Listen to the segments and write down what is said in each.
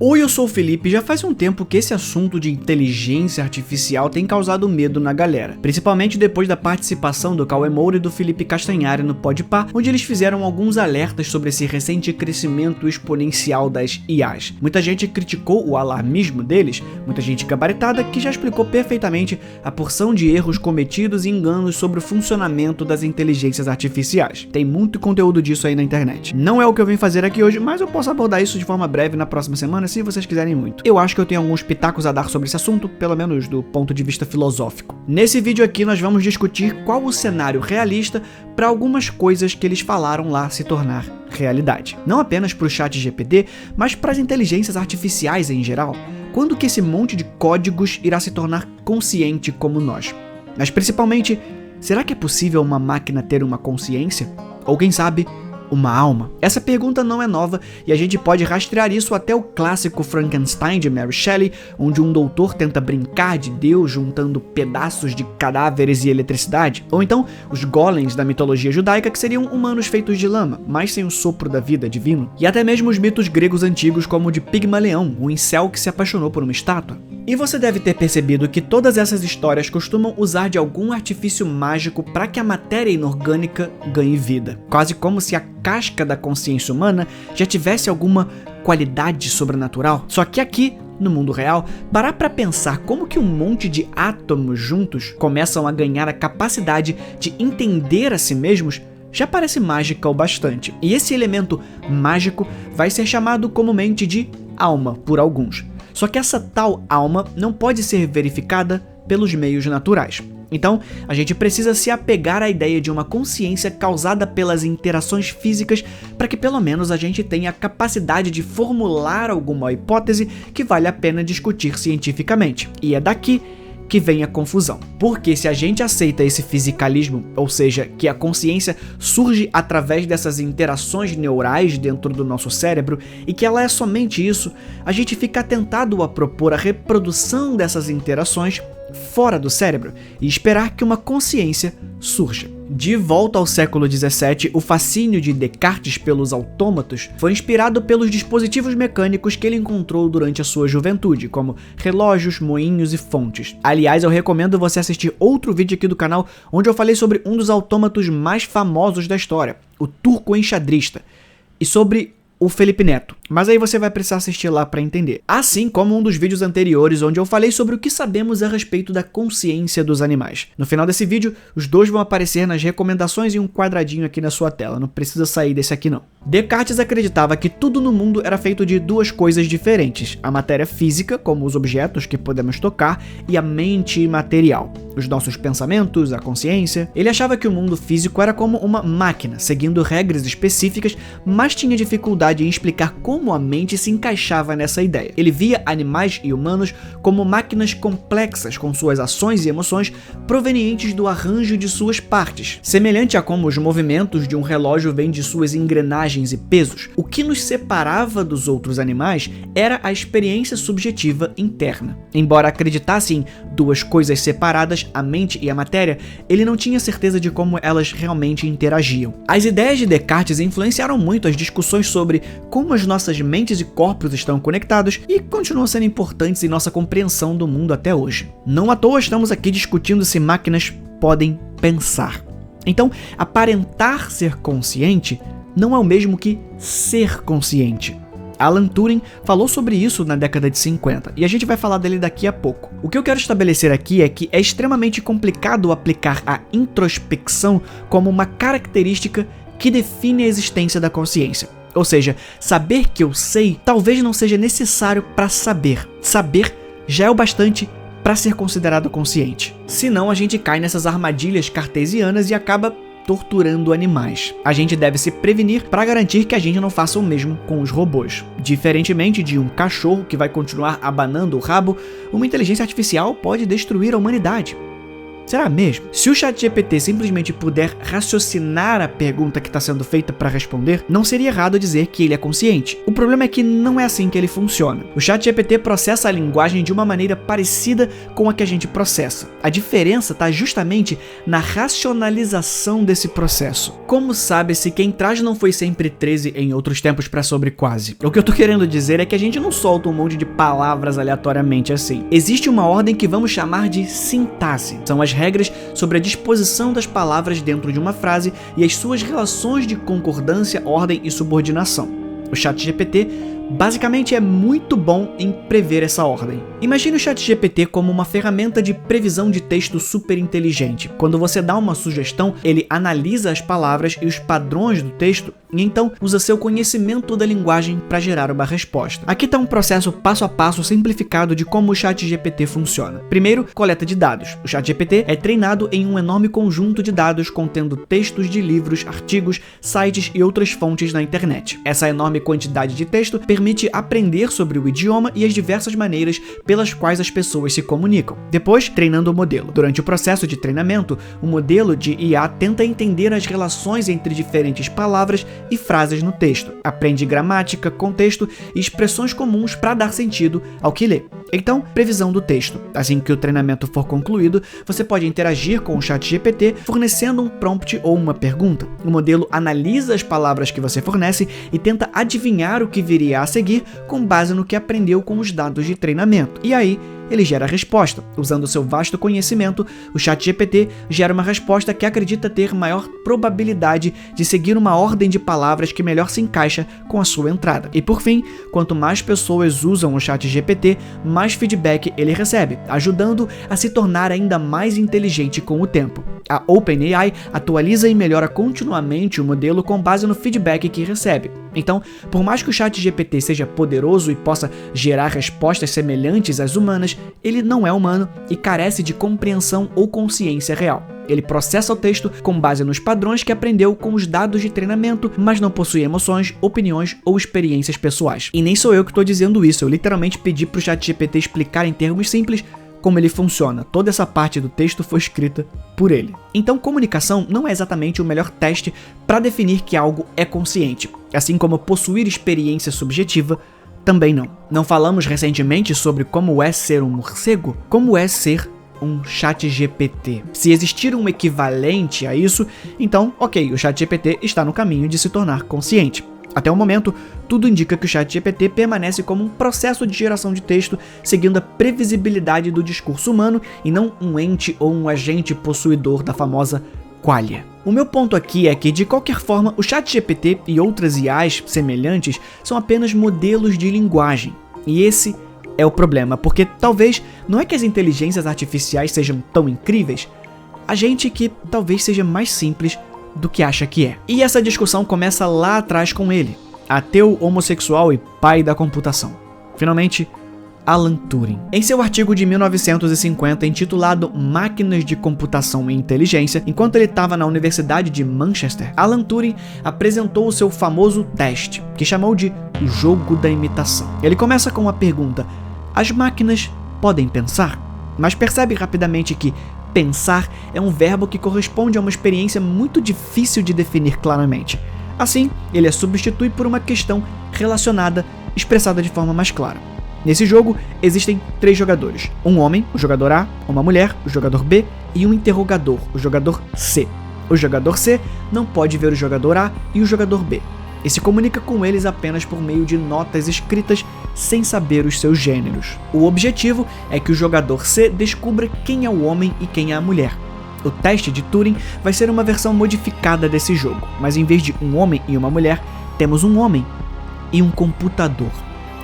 Oi, eu sou o Felipe e já faz um tempo que esse assunto de inteligência artificial tem causado medo na galera, principalmente depois da participação do Cauê Moura e do Felipe Castanhari no Podpah, onde eles fizeram alguns alertas sobre esse recente crescimento exponencial das IAs. Muita gente criticou o alarmismo deles, muita gente gabaritada que já explicou perfeitamente a porção de erros cometidos e enganos sobre o funcionamento das inteligências artificiais. Tem muito conteúdo disso aí na internet. Não é o que eu vim fazer aqui hoje, mas eu posso abordar isso de forma breve na próxima semana, se vocês quiserem muito. Eu acho que eu tenho alguns pitacos a dar sobre esse assunto, pelo menos do ponto de vista filosófico. Nesse vídeo aqui nós vamos discutir qual o cenário realista para algumas coisas que eles falaram lá se tornar realidade. Não apenas para o ChatGPT, mas para as inteligências artificiais em geral. Quando que esse monte de códigos irá se tornar consciente como nós? Mas principalmente, será que é possível uma máquina ter uma consciência? Ou quem sabe, uma alma? Essa pergunta não é nova e a gente pode rastrear isso até o clássico Frankenstein de Mary Shelley, onde um doutor tenta brincar de Deus juntando pedaços de cadáveres e eletricidade, ou então os golems da mitologia judaica, que seriam humanos feitos de lama, mas sem o sopro da vida divino, e até mesmo os mitos gregos antigos como o de Pigmalião, o incel que se apaixonou por uma estátua. E você deve ter percebido que todas essas histórias costumam usar de algum artifício mágico para que a matéria inorgânica ganhe vida, quase como se a casca da consciência humana já tivesse alguma qualidade sobrenatural. Só que aqui, no mundo real, parar para pensar como que um monte de átomos juntos começam a ganhar a capacidade de entender a si mesmos já parece mágica o bastante. E esse elemento mágico vai ser chamado comumente de alma por alguns. Só que essa tal alma não pode ser verificada pelos meios naturais. Então, a gente precisa se apegar à ideia de uma consciência causada pelas interações físicas para que pelo menos a gente tenha a capacidade de formular alguma hipótese que vale a pena discutir cientificamente. E é daqui que vem a confusão. Porque se a gente aceita esse fisicalismo, ou seja, que a consciência surge através dessas interações neurais dentro do nosso cérebro e que ela é somente isso, a gente fica tentado a propor a reprodução dessas interações fora do cérebro e esperar que uma consciência surja. De volta ao século XVII, o fascínio de Descartes pelos autômatos foi inspirado pelos dispositivos mecânicos que ele encontrou durante a sua juventude, como relógios, moinhos e fontes. Aliás, eu recomendo você assistir outro vídeo aqui do canal, onde eu falei sobre um dos autômatos mais famosos da história, o turco enxadrista, e sobre o Felipe Neto, mas aí você vai precisar assistir lá para entender. Assim como um dos vídeos anteriores onde eu falei sobre o que sabemos a respeito da consciência dos animais. No final desse vídeo, os dois vão aparecer nas recomendações em um quadradinho aqui na sua tela, não precisa sair desse aqui não. Descartes acreditava que tudo no mundo era feito de duas coisas diferentes, a matéria física, como os objetos que podemos tocar, e a mente imaterial, os nossos pensamentos, a consciência. Ele achava que o mundo físico era como uma máquina, seguindo regras específicas, mas tinha dificuldade em explicar como a mente se encaixava nessa ideia. Ele via animais e humanos como máquinas complexas com suas ações e emoções provenientes do arranjo de suas partes, semelhante a como os movimentos de um relógio vêm de suas engrenagens e pesos. O que nos separava dos outros animais era a experiência subjetiva interna. Embora acreditasse em duas coisas separadas, a mente e a matéria, ele não tinha certeza de como elas realmente interagiam. As ideias de Descartes influenciaram muito as discussões sobre como as nossas mentes e corpos estão conectados e continuam sendo importantes em nossa compreensão do mundo até hoje. Não à toa estamos aqui discutindo se máquinas podem pensar. Então, aparentar ser consciente não é o mesmo que ser consciente. Alan Turing falou sobre isso na década de 50, e a gente vai falar dele daqui a pouco. O que eu quero estabelecer aqui é que é extremamente complicado aplicar a introspecção como uma característica que define a existência da consciência. Ou seja, saber que eu sei talvez não seja necessário para saber. Saber já é o bastante para ser considerado consciente. Senão a gente cai nessas armadilhas cartesianas e acaba torturando animais. A gente deve se prevenir para garantir que a gente não faça o mesmo com os robôs. Diferentemente de um cachorro que vai continuar abanando o rabo, uma inteligência artificial pode destruir a humanidade. Será mesmo? Se o ChatGPT simplesmente puder raciocinar a pergunta que está sendo feita para responder, não seria errado dizer que ele é consciente. O problema é que não é assim que ele funciona. O ChatGPT processa a linguagem de uma maneira parecida com a que a gente processa. A diferença está justamente na racionalização desse processo. Como sabe-se que quem traz não foi sempre 13 em outros tempos para sobre quase? O que eu tô querendo dizer é que a gente não solta um monte de palavras aleatoriamente assim. Existe uma ordem que vamos chamar de sintaxe. São as regras sobre a disposição das palavras dentro de uma frase e as suas relações de concordância, ordem e subordinação. O ChatGPT basicamente é muito bom em prever essa ordem. Imagine o ChatGPT como uma ferramenta de previsão de texto super inteligente. Quando você dá uma sugestão, ele analisa as palavras e os padrões do texto e então usa seu conhecimento da linguagem para gerar uma resposta. Aqui está um processo passo a passo simplificado de como o ChatGPT funciona. Primeiro, coleta de dados. O ChatGPT é treinado em um enorme conjunto de dados contendo textos de livros, artigos, sites e outras fontes na internet. Essa enorme quantidade de texto permite aprender sobre o idioma e as diversas maneiras pelas quais as pessoas se comunicam. Depois, treinando o modelo. Durante o processo de treinamento, o modelo de IA tenta entender as relações entre diferentes palavras e frases no texto. Aprende gramática, contexto e expressões comuns para dar sentido ao que lê. Então, previsão do texto. Assim que o treinamento for concluído, você pode interagir com o ChatGPT fornecendo um prompt ou uma pergunta. O modelo analisa as palavras que você fornece e tenta adivinhar o que viria a seguir com base no que aprendeu com os dados de treinamento. E aí, ele gera a resposta. Usando seu vasto conhecimento, o ChatGPT gera uma resposta que acredita ter maior probabilidade de seguir uma ordem de palavras que melhor se encaixa com a sua entrada. E por fim, quanto mais pessoas usam o ChatGPT, mais feedback ele recebe, ajudando a se tornar ainda mais inteligente com o tempo. A OpenAI atualiza e melhora continuamente o modelo com base no feedback que recebe. Então, por mais que o ChatGPT seja poderoso e possa gerar respostas semelhantes às humanas, ele não é humano e carece de compreensão ou consciência real. Ele processa o texto com base nos padrões que aprendeu com os dados de treinamento, mas não possui emoções, opiniões ou experiências pessoais. E nem sou eu que estou dizendo isso, eu literalmente pedi para o ChatGPT explicar em termos simples como ele funciona. Toda essa parte do texto foi escrita por ele. Então, comunicação não é exatamente o melhor teste para definir que algo é consciente, assim como possuir experiência subjetiva também não. Não falamos recentemente sobre como é ser um morcego? Como é ser um ChatGPT? Se existir um equivalente a isso, então, ok, o ChatGPT está no caminho de se tornar consciente. Até o momento, tudo indica que o ChatGPT permanece como um processo de geração de texto, seguindo a previsibilidade do discurso humano e não um ente ou um agente possuidor da famosa qualia. O meu ponto aqui é que, de qualquer forma, o ChatGPT e outras IAs semelhantes são apenas modelos de linguagem. E esse é o problema, porque talvez não é que as inteligências artificiais sejam tão incríveis, a gente que talvez seja mais simples do que acha que é. E essa discussão começa lá atrás com ele, ateu, homossexual e pai da computação. Finalmente, Alan Turing. Em seu artigo de 1950 intitulado Máquinas de Computação e Inteligência, enquanto ele estava na Universidade de Manchester, Alan Turing apresentou o seu famoso teste, que chamou de jogo da imitação. Ele começa com uma pergunta: as máquinas podem pensar? Mas percebe rapidamente que pensar é um verbo que corresponde a uma experiência muito difícil de definir claramente. Assim, ele a substitui por uma questão relacionada, expressada de forma mais clara. Nesse jogo, existem 3 jogadores. Um homem, o jogador A, uma mulher, o jogador B, e um interrogador, o jogador C. O jogador C não pode ver o jogador A e o jogador B, e se comunica com eles apenas por meio de notas escritas sem saber os seus gêneros. O objetivo é que o jogador C descubra quem é o homem e quem é a mulher. O teste de Turing vai ser uma versão modificada desse jogo, mas em vez de um homem e uma mulher, temos um homem e um computador,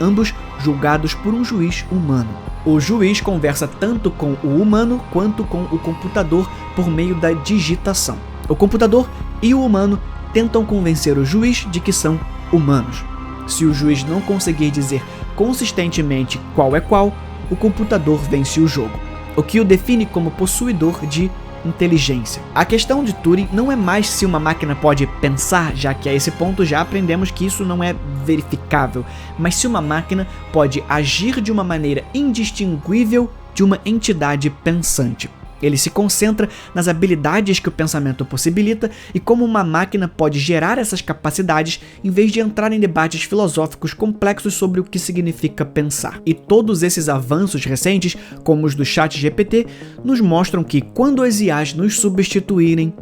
ambos julgados por um juiz humano. O juiz conversa tanto com o humano quanto com o computador por meio da digitação. O computador e o humano tentam convencer o juiz de que são humanos. Se o juiz não conseguir dizer consistentemente qual é qual, o computador vence o jogo, o que o define como possuidor de inteligência. A questão de Turing não é mais se uma máquina pode pensar, já que a esse ponto já aprendemos que isso não é verificável, mas se uma máquina pode agir de uma maneira indistinguível de uma entidade pensante. Ele se concentra nas habilidades que o pensamento possibilita e como uma máquina pode gerar essas capacidades em vez de entrar em debates filosóficos complexos sobre o que significa pensar. E todos esses avanços recentes, como os do ChatGPT, nos mostram que quando as IAs nos substituírem,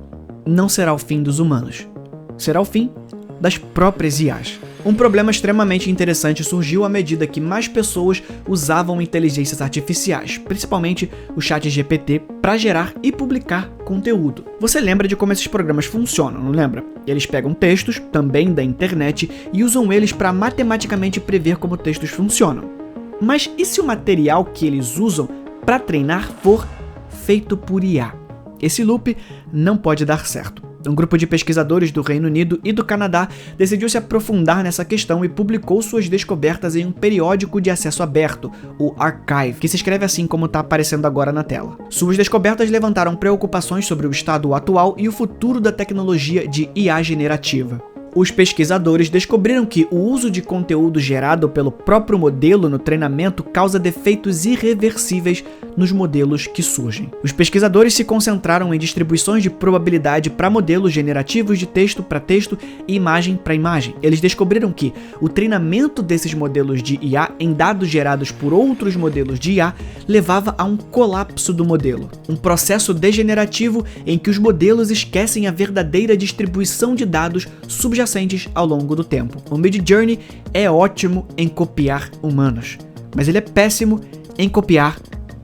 não será o fim dos humanos. Será o fim das próprias IAs. Um problema extremamente interessante surgiu à medida que mais pessoas usavam inteligências artificiais, principalmente o ChatGPT, para gerar e publicar conteúdo. Você lembra de como esses programas funcionam, não lembra? Eles pegam textos, também da internet, e usam eles para matematicamente prever como textos funcionam. Mas e se o material que eles usam para treinar for feito por IA? Esse loop não pode dar certo. Um grupo de pesquisadores do Reino Unido e do Canadá decidiu se aprofundar nessa questão e publicou suas descobertas em um periódico de acesso aberto, o Archive, que se escreve assim como está aparecendo agora na tela. Suas descobertas levantaram preocupações sobre o estado atual e o futuro da tecnologia de IA generativa. Os pesquisadores descobriram que o uso de conteúdo gerado pelo próprio modelo no treinamento causa defeitos irreversíveis nos modelos que surgem. Os pesquisadores se concentraram em distribuições de probabilidade para modelos generativos de texto para texto e imagem para imagem. Eles descobriram que o treinamento desses modelos de IA em dados gerados por outros modelos de IA levava a um colapso do modelo, um processo degenerativo em que os modelos esquecem a verdadeira distribuição de dados subjacentes ao longo do tempo. O Midjourney é ótimo em copiar humanos, mas ele é péssimo em copiar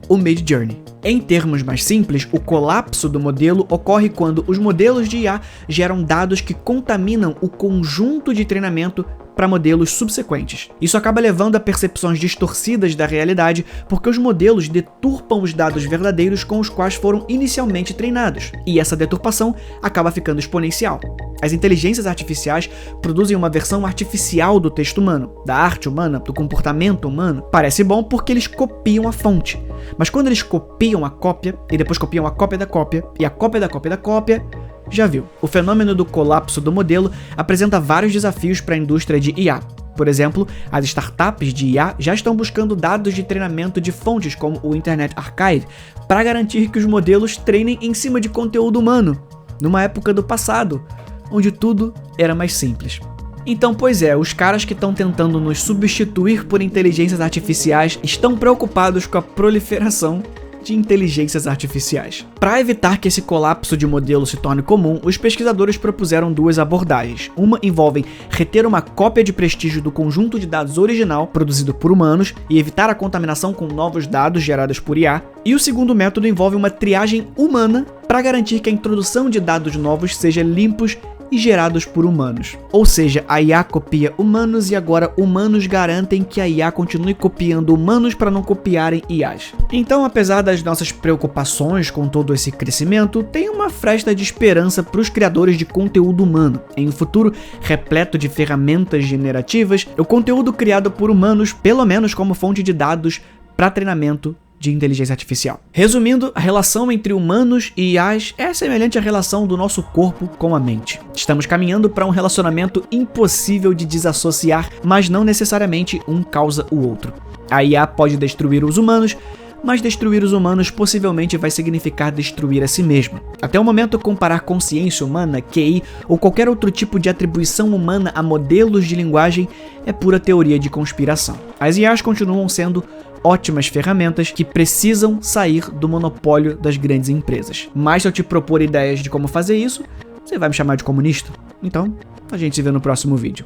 o Midjourney. Em termos mais simples, o colapso do modelo ocorre quando os modelos de IA geram dados que contaminam o conjunto de treinamento para modelos subsequentes. Isso acaba levando a percepções distorcidas da realidade porque os modelos deturpam os dados verdadeiros com os quais foram inicialmente treinados, e essa deturpação acaba ficando exponencial. As inteligências artificiais produzem uma versão artificial do texto humano, da arte humana, do comportamento humano. Parece bom porque eles copiam a fonte, mas quando eles copiam a cópia, e depois copiam a cópia da cópia, e a cópia da cópia da cópia, já viu. O fenômeno do colapso do modelo apresenta vários desafios para a indústria de IA. Por exemplo, as startups de IA já estão buscando dados de treinamento de fontes como o Internet Archive para garantir que os modelos treinem em cima de conteúdo humano, numa época do passado, onde tudo era mais simples. Então, pois é, os caras que estão tentando nos substituir por inteligências artificiais estão preocupados com a proliferação de inteligências artificiais. Para evitar que esse colapso de modelo se torne comum, os pesquisadores propuseram duas abordagens. Uma envolve reter uma cópia de prestígio do conjunto de dados original produzido por humanos e evitar a contaminação com novos dados gerados por IA. E o segundo método envolve uma triagem humana para garantir que a introdução de dados novos seja limpos e gerados por humanos. Ou seja, a IA copia humanos e agora humanos garantem que a IA continue copiando humanos para não copiarem IAs. Então, apesar das nossas preocupações com todo esse crescimento, tem uma fresta de esperança para os criadores de conteúdo humano. Em um futuro repleto de ferramentas generativas, o conteúdo criado por humanos, pelo menos como fonte de dados para treinamento de inteligência artificial. Resumindo, a relação entre humanos e IAs é semelhante à relação do nosso corpo com a mente. Estamos caminhando para um relacionamento impossível de desassociar, mas não necessariamente um causa o outro. A IA pode destruir os humanos, mas destruir os humanos possivelmente vai significar destruir a si mesma. Até o momento, comparar consciência humana, QI ou qualquer outro tipo de atribuição humana a modelos de linguagem é pura teoria de conspiração. As IAs continuam sendo ótimas ferramentas que precisam sair do monopólio das grandes empresas. Mas se eu te propor ideias de como fazer isso, você vai me chamar de comunista? Então, a gente se vê no próximo vídeo.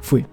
Fui.